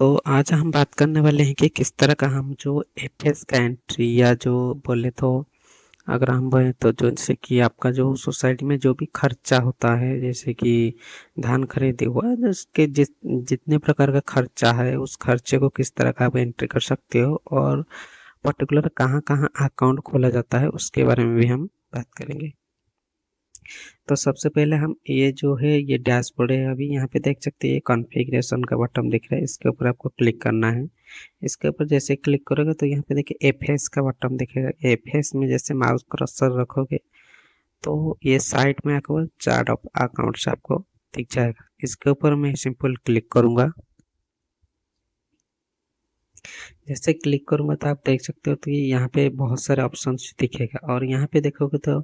तो आज हम बात करने वाले हैं कि किस तरह का हम जो एफएस का एंट्री या जो बोले तो अगर हम बोले तो जैसे कि आपका जो सोसाइटी में जो भी खर्चा होता है, जैसे कि धान खरीदी हुआ, जिसके जितने प्रकार का खर्चा है उस खर्चे को किस तरह का आप एंट्री कर सकते हो, और पर्टिकुलर कहाँ कहाँ अकाउंट खोला जाता है उसके बारे में भी हम बात करेंगे। तो सबसे पहले हम ये जो है ये डैशबोर्ड है, अभी यहाँ पे देख सकते हैं ये कॉन्फ़िगरेशन का बटन दिख रहा है, इसके ऊपर आपको क्लिक करना है। इसके ऊपर जैसे क्लिक करोगे तो यहाँ पे देखिए एफएस का बटन दिखेगा। एफएस में जैसे माउस कर्सर रखोगे तो ये साइड में आपको चार्ट ऑफ अकाउंट्स आपको दिख जाएगा। इसके ऊपर मैं सिंपल क्लिक करूंगा। जैसे क्लिक करूंगा तो आप देख सकते हो तो ये यहाँ पे बहुत सारे ऑप्शंस दिखेगा, और यहाँ पे देखोगे तो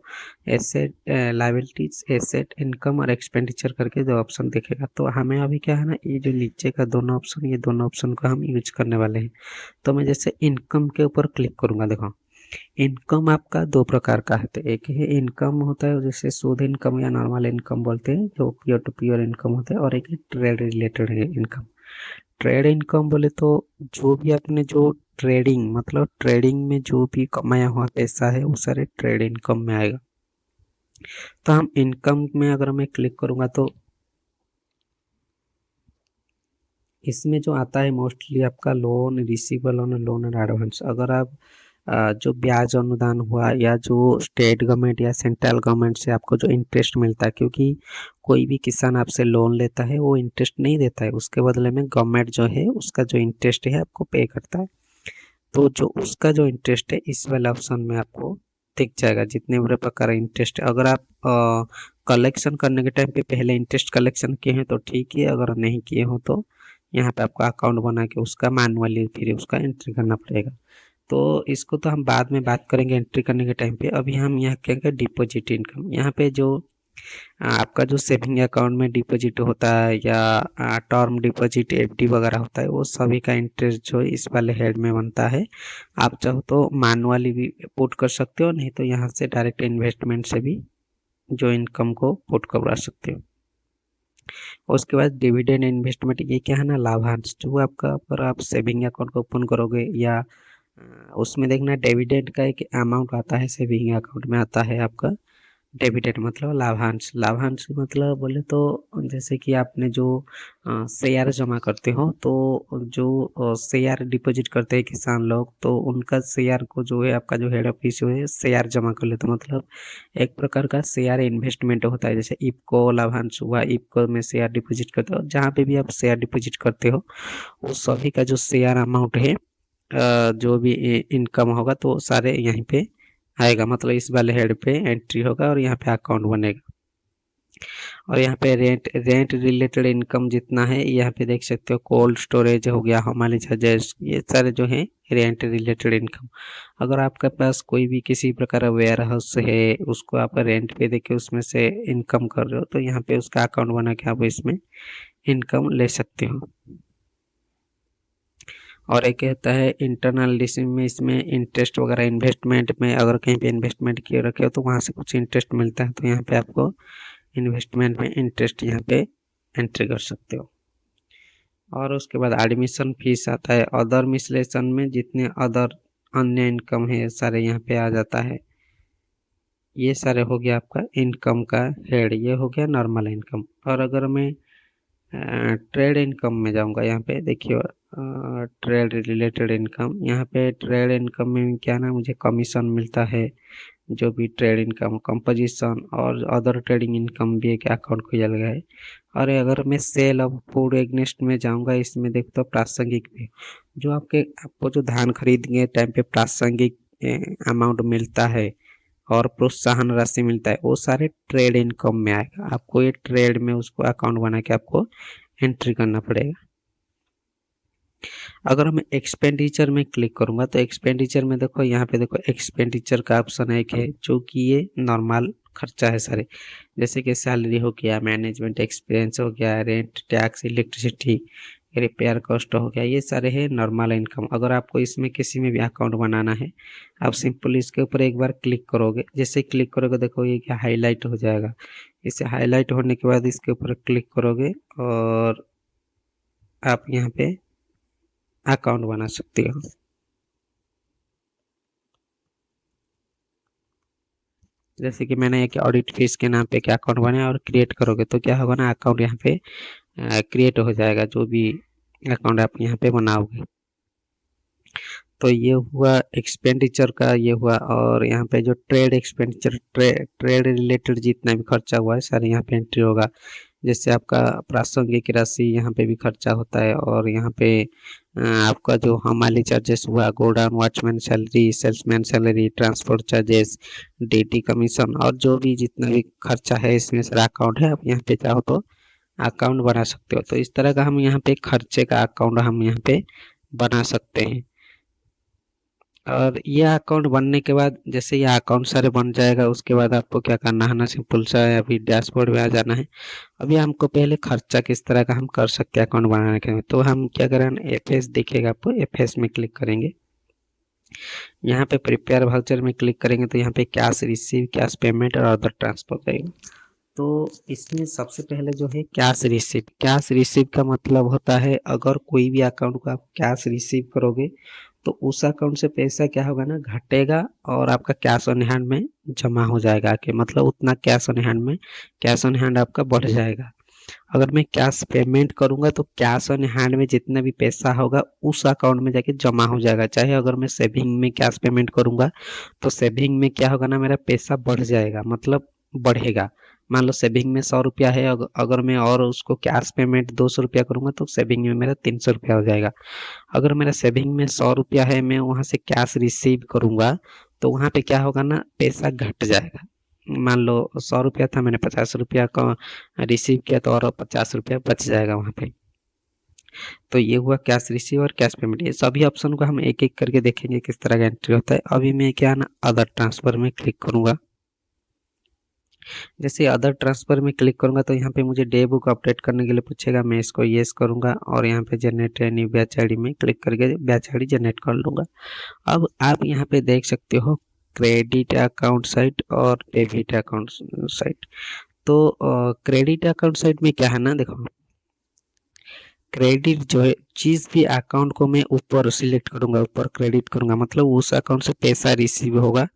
एसेट, लायबिलिटीज, एसेट, इनकम और एक्सपेंडिचर करके दो ऑप्शन दिखेगा। तो हमें अभी क्या है ना, ये जो नीचे का दोनों ऑप्शन, ये दोनों ऑप्शन को हम यूज करने वाले हैं। तो मैं जैसे इनकम के ऊपर क्लिक करूंगा, देखो इनकम आपका दो प्रकार का है। तो एक है इनकम होता है जैसे शुद्ध इनकम या नॉर्मल इनकम बोलते हैं, जो प्योर टू प्योर इनकम होता है, और एक है trade related income. Trade income बोले तो जो भी आपने जो ट्रेडिंग, मतलब ट्रेडिंग में जो भी कमाया हुआ पैसा है वो सारे ट्रेड इनकम में आएगा। तो हम इनकम में अगर मैं क्लिक करूंगा तो इसमें जो आता है मोस्टली आपका लोन, रिसीवेबल ऑन लोन और एडवांस। अगर आप जो ब्याज अनुदान हुआ, या जो स्टेट गवर्नमेंट या सेंट्रल गवर्नमेंट से आपको जो इंटरेस्ट मिलता है, क्योंकि कोई भी किसान आपसे लोन लेता है वो इंटरेस्ट नहीं देता है, उसके बदले में गवर्नमेंट जो है उसका जो इंटरेस्ट है आपको पे करता है। तो जो उसका जो इंटरेस्ट है इस वाले ऑप्शन में आपको दिख जाएगा, जितने बड़े प्रकार इंटरेस्ट है। अगर आप कलेक्शन करने के टाइम पे पहले इंटरेस्ट कलेक्शन किए हैं तो ठीक है, अगर नहीं किए हो तो यहाँ पे आपको अकाउंट बना के उसका मैनुअली फिर उसका एंट्री करना पड़ेगा। तो इसको तो हम बाद में बात करेंगे एंट्री करने के टाइम पे। अभी हम यहाँ क्या करेंगे, डिपॉजिट इनकम। यहाँ पे जो आपका जो सेविंग अकाउंट में डिपॉजिट होता है, या टर्म डिपॉजिट, एफडी वगैरह होता है, वो सभी का इंटरेस्ट जो इस वाले हेड में बनता है। आप चाहो तो मैनुअली भी पुट कर सकते हो, नहीं तो यहाँ से डायरेक्ट इन्वेस्टमेंट से भी जो इनकम को पुट करवा सकते हो। उसके बाद डिविडेंड इन्वेस्टमेंट, ये क्या है ना, लाभांश जो आपका, पर आप सेविंग अकाउंट को ओपन करोगे या उसमें देखना डिविडेंड का एक अमाउंट आता है, सेविंग अकाउंट में आता है आपका डिविडेंड, मतलब लाभांश। लाभांश मतलब बोले तो जैसे कि आपने जो शेयर जमा करते हो, तो जो शेयर डिपॉजिट करते हैं किसान लोग, तो उनका शेयर को जो है आपका जो हेड ऑफिस है शेयर जमा कर लेते, मतलब एक प्रकार का शेयर इन्वेस्टमेंट होता है। जैसे इफको लाभांश हुआ, इफको में शेयर डिपॉजिट करते हो, जहाँ पे भी आप शेयर डिपॉजिट करते हो वो सभी का जो शेयर अमाउंट है, जो भी इनकम होगा तो सारे यहीं पे आएगा, मतलब इस वाले हेड पे एंट्री होगा और यहाँ पे अकाउंट बनेगा। और यहाँ पे रेंट रेंट रिलेटेड इनकम जितना है यहाँ पे देख सकते हो, कोल्ड स्टोरेज हो गया, हमारे चार्जेस, ये सारे जो है रेंट रिलेटेड इनकम। अगर आपके पास कोई भी किसी प्रकार का वेयर हाउस है, उसको आप रेंट पे देके उसमें से इनकम कर रहे हो, तो यहाँ पे उसका अकाउंट बना के आप इसमें इनकम ले सकते हो। और एक कहता है इंटरनल डिसिम में, इसमें इंटरेस्ट वगैरह इन्वेस्टमेंट में, अगर कहीं पे इन्वेस्टमेंट किए रखे हो तो वहाँ से कुछ इंटरेस्ट मिलता है, तो यहाँ पे आपको इन्वेस्टमेंट में इंटरेस्ट यहाँ पे एंट्री कर सकते हो। और उसके बाद एडमिशन फीस आता है। अदर मिसलेशन में जितने अदर अन्य इनकम है सारे यहाँ पे आ जाता है। ये सारे हो गया आपका इनकम का हेड, ये हो गया नॉर्मल इनकम। और अगर मैं ट्रेड इनकम में जाऊंगा, यहाँ पे देखिए ट्रेड रिलेटेड इनकम, यहाँ पे ट्रेड इनकम में क्या ना, मुझे कमीशन मिलता है, जो भी ट्रेड इनकम, कंपोजिशन और अदर ट्रेडिंग इनकम भी एक अकाउंट खुल गया है। और अगर मैं सेल ऑफ फूड एग्नेस्ट में जाऊंगा, इसमें देखता हूँ प्रासंगिक भी, जो आपको जो धान खरीदने टाइम पे प्रासंगिक अमाउंट मिलता है और प्रोत्साहन राशि मिलता है, वो सारे ट्रेड इनकम में आएगा। आपको ये ट्रेड में उसको अकाउंट बना के आपको एंट्री करना पड़ेगा। अगर मैं एक्सपेंडिचर में क्लिक करूंगा तो एक्सपेंडिचर में देखो, यहाँ पे देखो एक्सपेंडिचर का ऑप्शन एक है, जो कि ये नॉर्मल खर्चा है सारे, जैसे कि सैलरी हो गया, मैनेजमेंट एक्सपेंस हो गया, rent, tax, electricity, repair cost हो गया, ये सारे हैं नॉर्मल इनकम। अगर आपको इसमें किसी में भी अकाउंट बनाना है, आप सिंपल इसके ऊपर एक बार क्लिक करोगे, जैसे क्लिक करोगे देखो ये क्या हाईलाइट हो जाएगा। इसे हाईलाइट होने के बाद इसके ऊपर क्लिक करोगे और आप यहाँ पे अकाउंट बना सकते हो। जैसे कि मैंने एक ऑडिट फीस के नाम पे एक अकाउंट बनाया और क्रिएट करोगे तो क्या होगा ना, अकाउंट यहाँ पे क्रिएट हो जाएगा, जो भी अकाउंट आप यहाँ पे बनाओगे। तो ये हुआ एक्सपेंडिचर का, ये हुआ। और यहाँ पे जो ट्रेड एक्सपेंडिचर, ट्रेड रिलेटेड जितना भी खर्चा हुआ है सारे यहाँ पे एंट्री होगा। जैसे आपका प्रासंगिक राशि यहाँ पे भी खर्चा होता है, और यहाँ पे आपका जो हमाली चार्जेस हुआ, godown watchman salary, salesman salary, transport charges, DT commission, और जो भी जितना भी खर्चा है इसमें सारा अकाउंट है। आप यहाँ पे चाहो तो अकाउंट बना सकते हो। तो इस तरह का हम यहाँ पे खर्चे का अकाउंट हम यहाँ पे बना सकते हैं। और ये अकाउंट बनने के बाद, जैसे ये अकाउंट सारे बन जाएगा, उसके बाद आपको क्या करना है ना, सिंपल सा है, अभी डैशबोर्ड में आ जाना है। अभी हमको पहले खर्चा किस तरह का हम कर सकते हैं अकाउंट बनाने के लिए, तो हम क्या करें, एफएस दिखेगा आपको, एफएस में क्लिक करेंगे। यहाँ पे प्रिपेयर वाउचर में क्लिक करेंगे तो यहाँ पे कैश रिसीव, कैश पेमेंट और अदर ट्रांसफर करेंगे। तो इसमें सबसे पहले जो है कैश रिसीव, कैश रिसीव का मतलब होता है अगर कोई भी अकाउंट को आप कैश रिसीव करोगे तो उस अकाउंट से पैसा क्या होगा ना, घटेगा, और आपका कैश ऑन हैंड में जमा हो जाएगा कि मतलब उतना कैश ऑन हैंड में, कैश ऑन हैंड आपका बढ़ जाएगा। अगर मैं कैश पेमेंट करूंगा तो कैश ऑन हैंड में जितना भी पैसा होगा उस अकाउंट में जाके जमा हो जाएगा। चाहे अगर मैं सेविंग में कैश पेमेंट करूंगा तो सेविंग में क्या होगा ना, मेरा पैसा बढ़ जाएगा, मतलब बढ़ेगा। मान लो सेविंग में 100 रुपया है, अगर मैं और उसको कैश पेमेंट 200 रुपया करूंगा तो सेविंग में मेरा 300 रुपया हो जाएगा। अगर मेरा सेविंग में 100 रुपया है, मैं वहां से कैश रिसीव करूंगा तो वहां पे क्या होगा ना, पैसा घट जाएगा। मान लो 100 रुपया था, मैंने 50 रुपया का रिसीव किया तो और 50 रुपया बच जाएगा वहाँ पे। तो ये हुआ कैश रिसीव और कैश पेमेंट। ये सभी ऑप्शन को हम एक एक करके देखेंगे किस तरह का एंट्री होता है। अभी मैं क्या ना, अदर ट्रांसफर में क्लिक करूंगा। जैसे अदर ट्रांसफर में क्लिक करूंगा तो यहाँ पे मुझे डे बुक अपडेट करने के लिए पूछेगा, मैं इसको येस करूंगा और यहाँ पे जनरेट न्यू बैच आईडी में क्लिक करके बैच आईडी जनरेट कर लूंगा। अब आप यहाँ पे देख सकते हो क्रेडिट अकाउंट साइट और डेबिट अकाउंट साइट। तो क्रेडिट अकाउंट साइट में क्या है ना, देखो क्रेडिट जो है, चीज भी अकाउंट को मैं ऊपर सिलेक्ट करूंगा, ऊपर क्रेडिट करूंगा, मतलब उस अकाउंट से पैसा रिसीव होगा,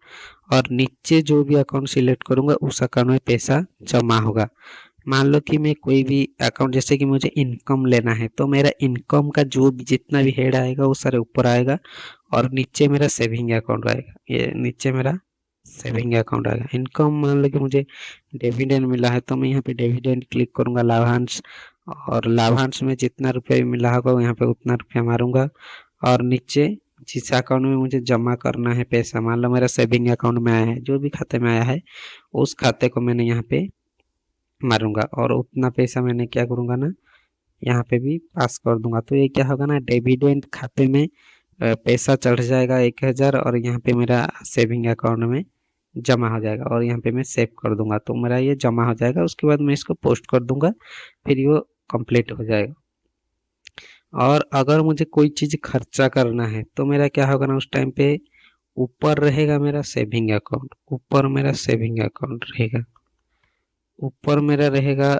और नीचे जो भी अकाउंट सिलेक्ट करूंगा उस अकाउंट में पैसा जमा होगा। मान लो कि मैं कोई भी अकाउंट, जैसे कि मुझे इनकम लेना है तो मेरा इनकम का जो भी जितना भी हेड आएगा वो सारे ऊपर आएगा, और नीचे मेरा सेविंग अकाउंट आएगा, ये नीचे मेरा सेविंग अकाउंट आएगा। इनकम मान लो कि मुझे डिविडेंड मिला है तो मैं यहाँ पे डिविडेंड क्लिक करूंगा, लाभांश, और लाभांश में जितना रुपया भी मिला होगा यहाँ पे उतना रुपया मारूंगा। और नीचे जिस अकाउंट में मुझे जमा करना है पैसा, मान लो मेरा सेविंग अकाउंट में आया है, जो भी खाते में आया है उस खाते को मैंने यहाँ पे मारूंगा, और उतना पैसा मैंने क्या करूंगा ना, यहाँ पे भी पास कर दूंगा। तो ये क्या होगा ना, डिविडेंड खाते में पैसा चढ़ जाएगा 1000, और यहाँ पे मेरा सेविंग अकाउंट में जमा हो जाएगा, और यहाँ पे मैं सेव कर दूंगा तो मेरा ये जमा हो जाएगा। उसके बाद मैं इसको पोस्ट कर दूंगा, फिर ये कंप्लीट हो जाएगा। और अगर मुझे कोई चीज़ खर्चा करना है तो मेरा क्या होगा ना, उस टाइम पे ऊपर रहेगा मेरा सेविंग अकाउंट, ऊपर मेरा सेविंग अकाउंट रहेगा, ऊपर मेरा रहेगा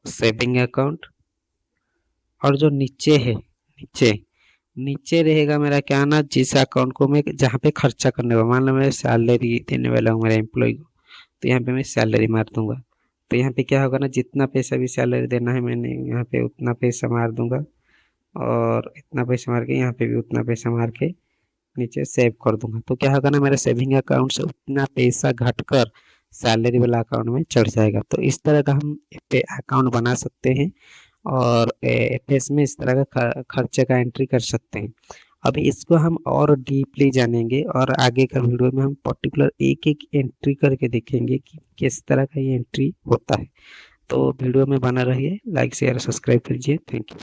सेविंग अकाउंट, और जो नीचे है, नीचे नीचे रहेगा मेरा क्या ना, जिस अकाउंट को मैं जहाँ पे खर्चा करने वाला, मान लो मैं सैलरी देने वाला हूँ मेरे एम्प्लॉय को, तो यहाँ पे मैं सैलरी मार दूंगा। तो यहाँ पे क्या होगा ना, जितना पैसा भी सैलरी देना है मैंने यहाँ पे उतना पैसा मार दूंगा, और इतना पैसा मार के यहाँ पे भी उतना पैसा मार के नीचे सेव कर दूंगा। तो क्या होगा ना, मेरे सेविंग अकाउंट से उतना पैसा घटकर सैलरी वाला अकाउंट में चढ़ जाएगा। तो इस तरह का हम अकाउंट बना सकते हैं, और एफएस में इस तरह का खर्चे का एंट्री कर सकते हैं। अभी इसको हम और डीपली जानेंगे, और आगे का वीडियो में हम पर्टिकुलर एक एक एंट्री करके देखेंगे कि किस तरह का ये एंट्री होता है। तो वीडियो में बना रहिए, लाइक शेयर सब्सक्राइब कीजिए। Thank you.